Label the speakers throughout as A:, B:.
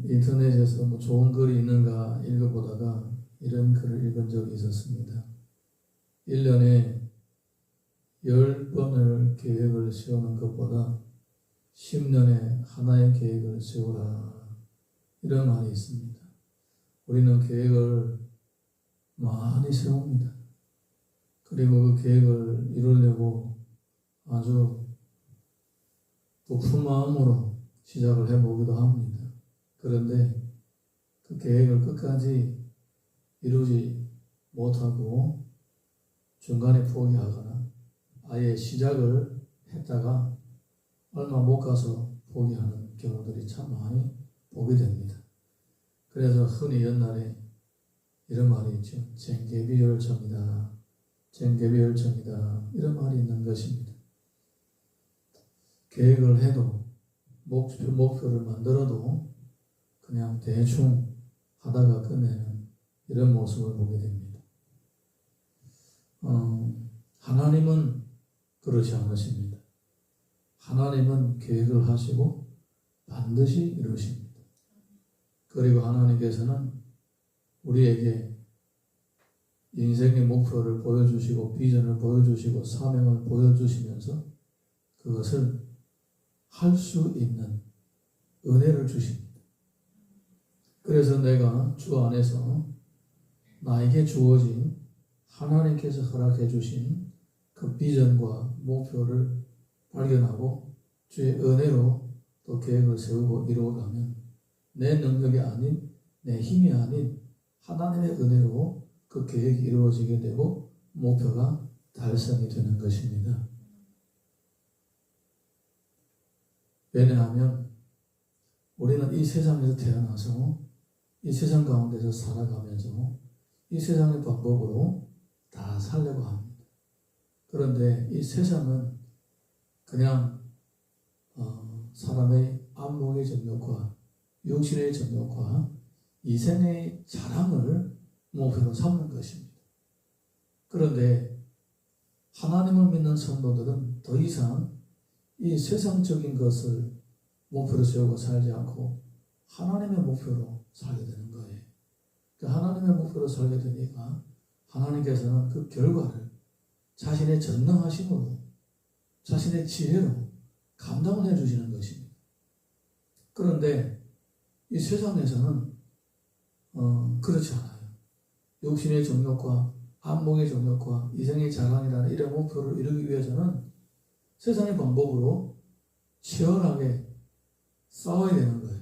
A: 인터넷에서 뭐 좋은 글이 있는가 읽어보다가 이런 글을 읽은 적이 있었습니다. 1년에 10번을 계획을 세우는 것보다 10년에 하나의 계획을 세우라, 이런 말이 있습니다. 우리는 계획을 많이 세웁니다. 그리고 그 계획을 이루려고 아주 높은 마음으로 시작을 해보기도 합니다. 그런데 그 계획을 끝까지 이루지 못하고 중간에 포기하거나 아예 시작을 했다가 얼마 못 가서 포기하는 경우들이 참 많이 보게 됩니다. 그래서 흔히 옛날에 이런 말이 있죠. 쟁개비열정이다. 쟁개비열정이다. 이런 말이 있는 것입니다. 계획을 해도 목표를 만들어도 그냥 대충 하다가 끝내는 이런 모습을 보게 됩니다. 하나님은 그렇지 않으십니다. 하나님은 계획을 하시고 반드시 이루십니다. 그리고 하나님께서는 우리에게 인생의 목표를 보여주시고 비전을 보여주시고 사명을 보여주시면서 그것을 할 수 있는 은혜를 주십니다. 그래서 내가 주 안에서 나에게 주어진 하나님께서 허락해 주신 그 비전과 목표를 발견하고 주의 은혜로 또 계획을 세우고 이루어가면 내 능력이 아닌, 내 힘이 아닌 하나님의 은혜로 그 계획이 이루어지게 되고 목표가 달성이 되는 것입니다. 왜냐하면 우리는 이 세상에서 태어나서 이 세상 가운데서 살아가면서 이 세상의 방법으로 다 살려고 합니다. 그런데 이 세상은 그냥 사람의 안목의 정욕과 육신의 정욕과 이생의 자랑을 목표로 삼는 것입니다. 그런데 하나님을 믿는 성도들은 더 이상 이 세상적인 것을 목표로 세우고 살지 않고 하나님의 목표로 살게 되는 거예요. 하나님의 목표로 살게 되니까 하나님께서는 그 결과를 자신의 전능하심으로 자신의 지혜로 감당을 해주시는 것입니다. 그런데 이 세상에서는 그렇지 않아요. 육신의 정욕과 안목의 정욕과 이생의 자랑이라는 이런 목표를 이루기 위해서는 세상의 방법으로 치열하게 싸워야 되는 거예요.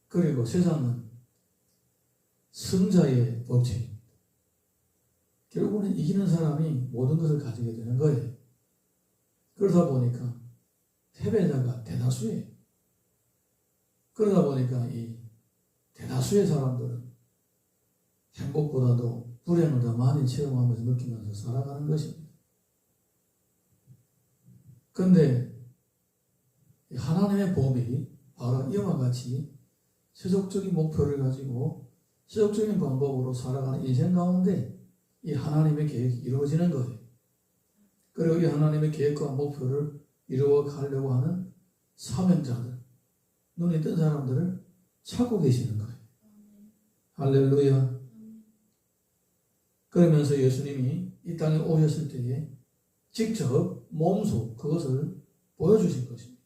A: 그리고 세상은 승자의 법칙입니다. 결국은 이기는 사람이 모든 것을 가지게 되는 거예요. 그러다 보니까 패배자가 대다수예요. 그러다 보니까 이 대다수의 사람들은 행복보다도 불행을 더 많이 체험하면서 느끼면서 살아가는 것입니다. 그런데 하나님의 법이 바로 이와 같이 세속적인 목표를 가지고 세속적인 방법으로 살아가는 인생 가운데 이 하나님의 계획이 이루어지는 거예요. 그리고 이 하나님의 계획과 목표를 이루어 가려고 하는 사명자들, 눈이 뜬 사람들을 찾고 계시는 거예요. 할렐루야. 그러면서 예수님이 이 땅에 오셨을 때에 직접 몸소 그것을 보여주신 것입니다.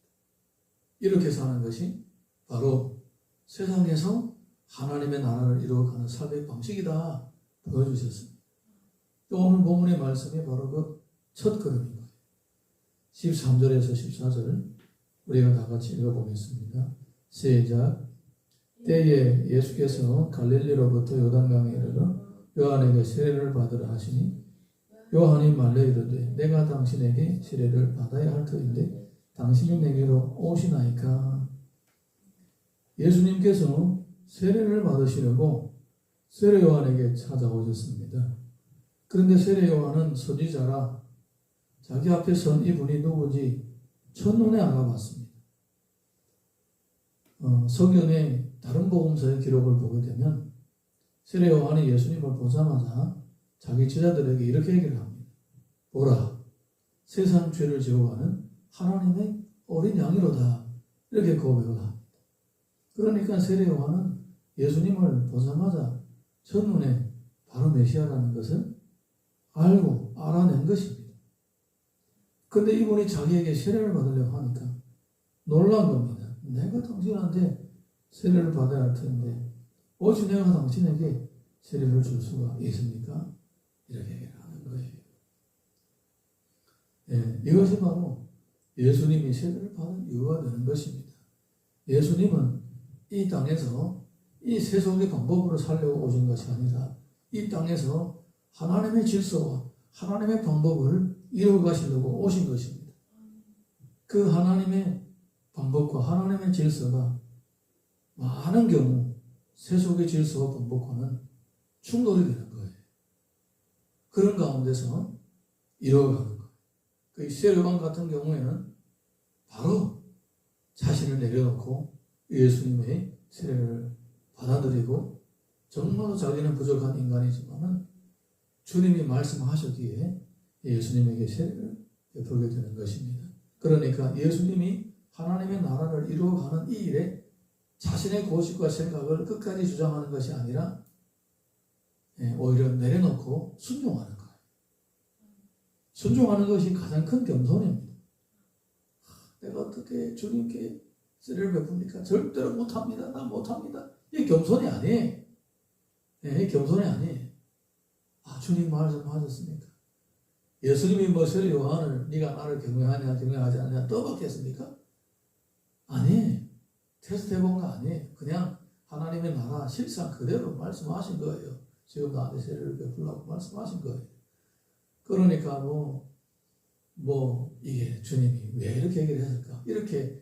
A: 이렇게 사는 것이 바로 세상에서 하나님의 나라를 이루어가는 삶의 방식이다 보여주셨습니다. 또 오늘 본문의 말씀이 바로 그 첫 걸음인 거예요. 13절에서 14절 우리가 다 같이 읽어보겠습니다. 시작. 때에 예수께서 갈릴리로부터 요단강에 이르러 요한에게 세례를 받으라 하시니 요한이 말려 이르되 내가 당신에게 세례를 받아야 할 터인데 당신이 내게로 오시나이까. 예수님께서 세례를 받으시려고 세례 요한에게 찾아오셨습니다. 그런데 세례 요한은 선지자라 자기 앞에 선 이분이 누구지 첫눈에 알아봤습니다. 성경의 다른 복음서의 기록을 보게 되면 세례 요한이 예수님을 보자마자 자기 제자들에게 이렇게 얘기를 합니다. 보라, 세상 죄를 지어가는 하나님의 어린 양이로다. 이렇게 고백을 합니다. 그러니까 세례 요한은 예수님을 보자마자 첫눈에 바로 메시아라는 것을 알고 알아낸 것입니다. 그런데 이분이 자기에게 세례를 받으려고 하니까 놀란 겁니다. 내가 당신한테 세례를 받아야 할 텐데 어찌 내가 당신에게 세례를 줄 수가 있습니까? 이렇게 얘기를 하는 거예요. 예, 이것이 바로 예수님이 세례를 받은 이유가 되는 것입니다. 예수님은 이 땅에서 이 세속의 방법으로 살려고 오신 것이 아니라 이 땅에서 하나님의 질서와 하나님의 방법을 이루어가시려고 오신 것입니다. 그 하나님의 방법과 하나님의 질서가 많은 경우 세속의 질서와 방법과는 충돌이 되는 거예요. 그런 가운데서 이루어가는 거예요. 그 세례요한 같은 경우에는 바로 자신을 내려놓고 예수님의 세례를 받아들이고 정말로 자기는 부족한 인간이지만은 주님이 말씀하셨기에 예수님에게 세례를 베풀게 되는 것입니다. 그러니까 예수님이 하나님의 나라를 이루어가는 이 일에 자신의 고집과 생각을 끝까지 주장하는 것이 아니라 오히려 내려놓고 순종하는 거예요. 순종하는 것이 가장 큰 겸손입니다. 내가 어떻게 주님께 세례를 베풉니까? 절대로 못합니다. 나 못합니다. 이게 겸손이 아니에요. 이게 겸손이 아니에요. 주님 말씀하셨습니까? 예수님이 뭐 세례 요한을 네가 나를 경외하냐 경외하지 않냐 떠받겠습니까? 아니에요. 테스트 해본 거 아니에요. 그냥 하나님의 나라 실상 그대로 말씀하신 거예요. 지금 나한테 세례를 베풀라고 말씀하신 거예요. 그러니까 이게 주님이 왜 이렇게 얘기를 했을까? 이렇게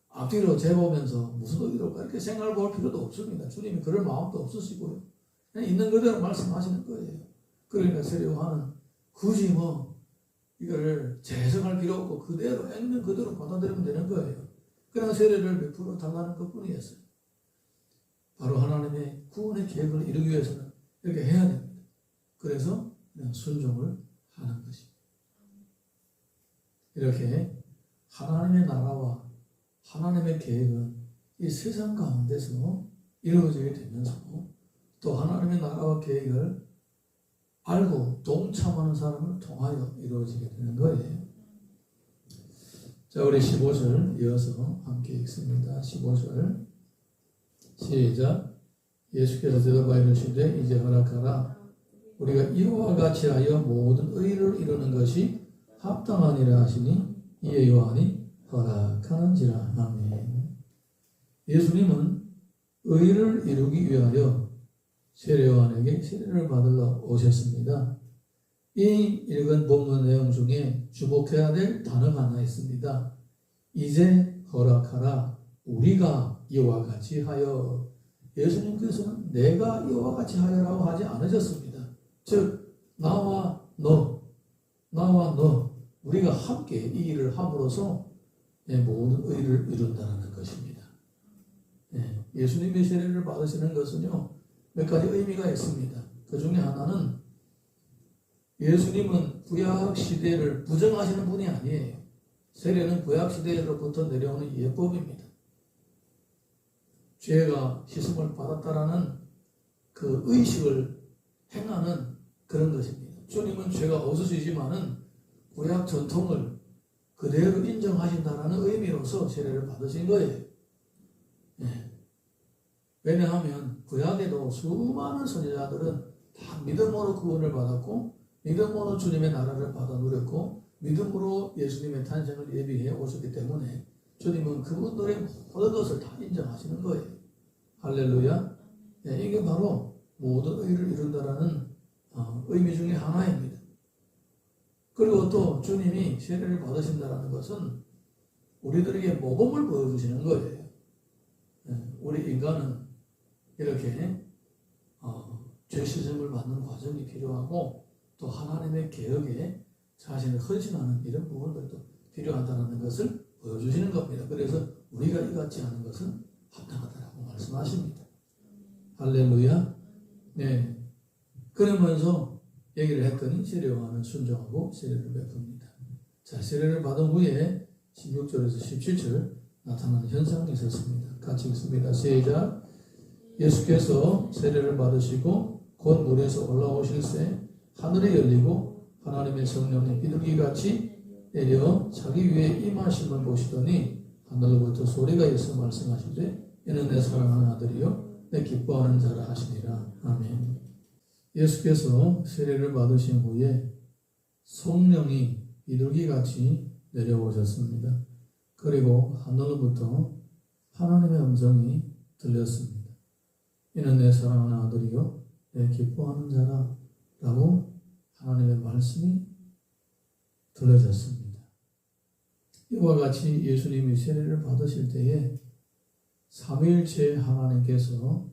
A: 앞뒤로 재보면서 무슨 의도일까? 이렇게 생각을 볼 필요도 없습니다. 주님이 그럴 마음도 없으시고요. 그냥 있는 그대로 말씀하시는 거예요. 그러니까 세례 요한은 굳이 이거를 재해석할 필요 없고 그대로 액면 그대로 받아들이면 되는 거예요. 그냥 세례를 베풀어 달라는 것뿐이었어요. 바로 하나님의 구원의 계획을 이루기 위해서는 이렇게 해야 됩니다. 그래서 그냥 순종을 하는 것입니다. 이렇게 하나님의 나라와 하나님의 계획은 이 세상 가운데서 이루어지게 되면서 또 하나님의 나라와 계획을 알고 동참하는 사람을 통하여 이루어지게 되는 거예요. 자, 우리 15절 이어서 함께 읽습니다. 15절 시작. 예수께서 대답하여 이르시되 이제 허락하라. 우리가 이와 같이 하여 모든 의를 이루는 것이 합당하니라 하시니 이에 요한이 허락하는지라. 아멘. 예수님은 의를 이루기 위하여 세례 요한에게 세례를 받으러 오셨습니다. 이 읽은 본문 내용 중에 주목해야 될 단어가 하나 있습니다. 이제 허락하라. 우리가 이와 같이 하여. 예수님께서는 내가 이와 같이 하여라고 하지 않으셨습니다. 즉 나와 너 우리가 함께 이 일을 함으로써 모든 의를 이룬다는 것입니다. 예수님의 세례를 받으시는 것은요 몇 가지 의미가 있습니다. 그 중에 하나는 예수님은 구약 시대를 부정하시는 분이 아니에요. 세례는 구약 시대로부터 내려오는 예법입니다. 죄가 씻음을 받았다라는 그 의식을 행하는 그런 것입니다. 주님은 죄가 없으시지만은 구약 전통을 그대로 인정하신다라는 의미로서 세례를 받으신 거예요. 왜냐하면 구약에도 수많은 선지자들은 다 믿음으로 구원을 받았고 믿음으로 주님의 나라를 받아 누렸고 믿음으로 예수님의 탄생을 예비해 오셨기 때문에 주님은 그분들의 모든 것을 다 인정하시는 거예요. 할렐루야. 이게 바로 모든 의를 이룬다라는 의미 중에 하나입니다. 그리고 또 주님이 세례를 받으신다는 것은 우리들에게 모범을 보여주시는 거예요. 우리 인간은 이렇게 죄 씻음을 받는 과정이 필요하고 또 하나님의 계획에 자신을 헌신하는 이런 부분들도 필요하다는 것을 보여주시는 겁니다. 그래서 우리가 이같이 하는 것은 합당하다라고 말씀하십니다. 할렐루야. 네. 그러면서 얘기를 했더니 세례 요한은 순종하고 세례를 베풉니다. 자, 세례를 받은 후에 16절에서 17절 나타나는 현상이 있었습니다. 같이 읽습니다. 시작. 예수께서 세례를 받으시고 곧 물에서 올라오실새 하늘이 열리고 하나님의 성령이 비둘기같이 내려 자기 위에 임하심을 보시더니 하늘로부터 소리가 있어 말씀하시되 이는 내 사랑하는 아들이요 내 기뻐하는 자라 하시니라. 아멘. 예수께서 세례를 받으신 후에 성령이 비둘기같이 내려오셨습니다. 그리고 하늘로부터 하나님의 음성이 들렸습니다. 이는 내 사랑하는 아들이요 내 기뻐하는 자라 라고 하나님의 말씀이 들려졌습니다. 이와 같이 예수님이 세례를 받으실 때에 삼위일체 하나님께서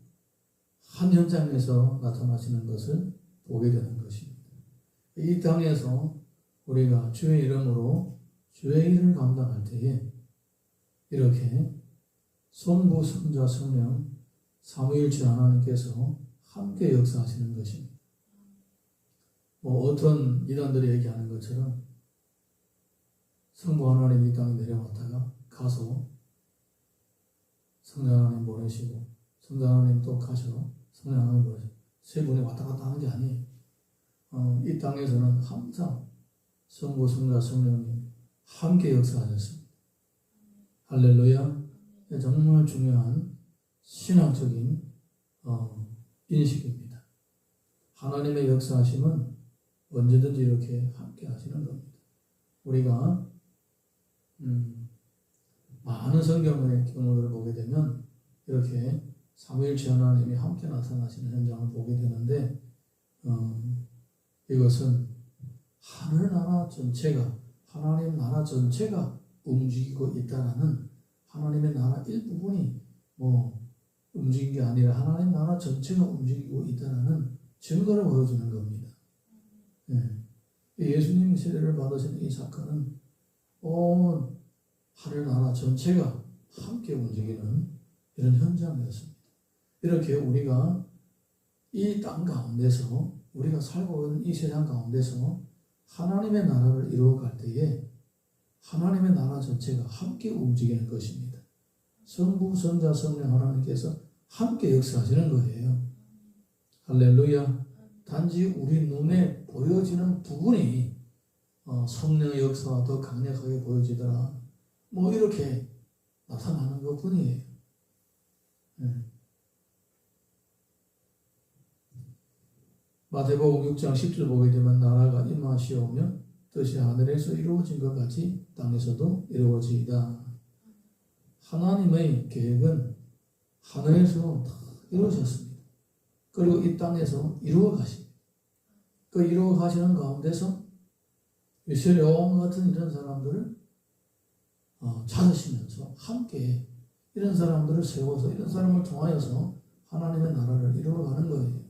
A: 한 현장에서 나타나시는 것을 보게 되는 것입니다. 이 땅에서 우리가 주의 이름으로 주의 일을 감당할 때에 이렇게 성부, 성자, 성령 삼위일체 하나님께서 함께 역사하시는 것입니다. 어떤 이단들이 얘기하는 것처럼 성부 하나님이 이 땅에 내려왔다가 가서 성자 하나님 보내시고 성자 하나님 또 가셔 성령 하나님 보내시고 세 분이 왔다 갔다 하는 게 아니에요. 이 땅에서는 항상 성부, 성자, 성령이 함께 역사하셨습니다. 할렐루야. 정말 중요한 신앙적인 인식입니다. 하나님의 역사하심은 언제든지 이렇게 함께 하시는 겁니다. 우리가 많은 성경의 경우들을 보게 되면 이렇게 삼위일체 하나님이 함께 나타나시는 현장을 보게 되는데 이것은 하늘나라 전체가 하나님 나라 전체가 움직이고 있다는 하나님의 나라 일부분이 움직인 게 아니라 하나님 나라 전체가 움직이고 있다는 증거를 보여주는 겁니다. 예수님이 세례를 받으신 이 사건은 온 하늘나라 전체가 함께 움직이는 이런 현장이었습니다. 이렇게 우리가 이 땅 가운데서 우리가 살고 있는 이 세상 가운데서 하나님의 나라를 이루어갈 때에 하나님의 나라 전체가 함께 움직이는 것입니다. 성부, 성자, 성령 하나님께서 함께 역사하시는 거예요. 할렐루야. 단지 우리 눈에 보여지는 부분이 성령의 역사가 더 강력하게 보여지더라. 이렇게 나타나는 것 뿐이에요. 마태복음 6장 10절 보게 되면 나라가 임하시오며 뜻이 하늘에서 이루어진 것 같이 땅에서도 이루어지이다. 하나님의 계획은 하늘에서 다 이루어졌습니다. 그리고 이 땅에서 이루어 가십니다. 그 이루어 가시는 가운데서 미셀레온 같은 이런 사람들을 찾으시면서 함께 이런 사람들을 세워서 이런 사람을 통하여서 하나님의 나라를 이루어가는 거예요.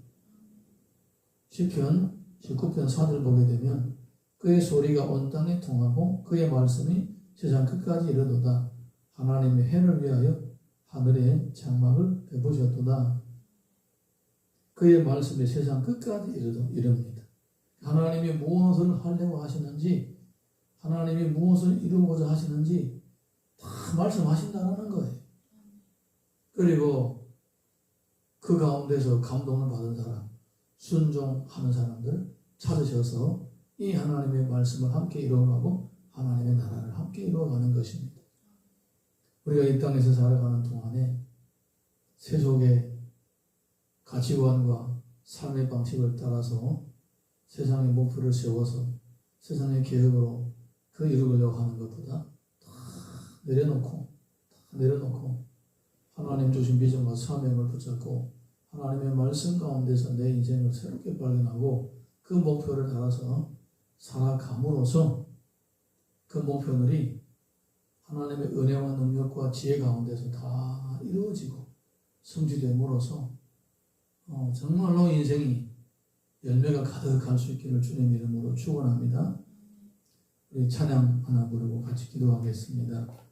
A: 시편 19편 4절 보게 되면 그의 소리가 온 땅에 통하고 그의 말씀이 세상 끝까지 이르도다. 하나님의 해를 위하여 하늘에 장막을 베푸셨도다. 그의 말씀이 세상 끝까지 이릅니다. 하나님이 무엇을 하려고 하시는지 하나님이 무엇을 이루고자 하시는지 다 말씀하신다는 거예요. 그리고 그 가운데서 감동을 받은 사람, 순종하는 사람들 찾으셔서 이 하나님의 말씀을 함께 이루어가고 하나님의 나라를 함께 이루어가는 것입니다. 우리가 이 땅에서 살아가는 동안에 세속의 가치관과 삶의 방식을 따라서 세상의 목표를 세워서 세상의 계획으로 그 이루려고 하는 것보다 다 내려놓고 하나님 주신 비전과 사명을 붙잡고 하나님의 말씀 가운데서 내 인생을 새롭게 발견하고 그 목표를 따라서 살아감으로써 그 목표들이 하나님의 은혜와 능력과 지혜 가운데서 다 이루어지고 성취됨으로써 정말로 인생이 열매가 가득할 수 있기를 주님 이름으로 축원합니다. 우리 찬양 하나 부르고 같이 기도하겠습니다.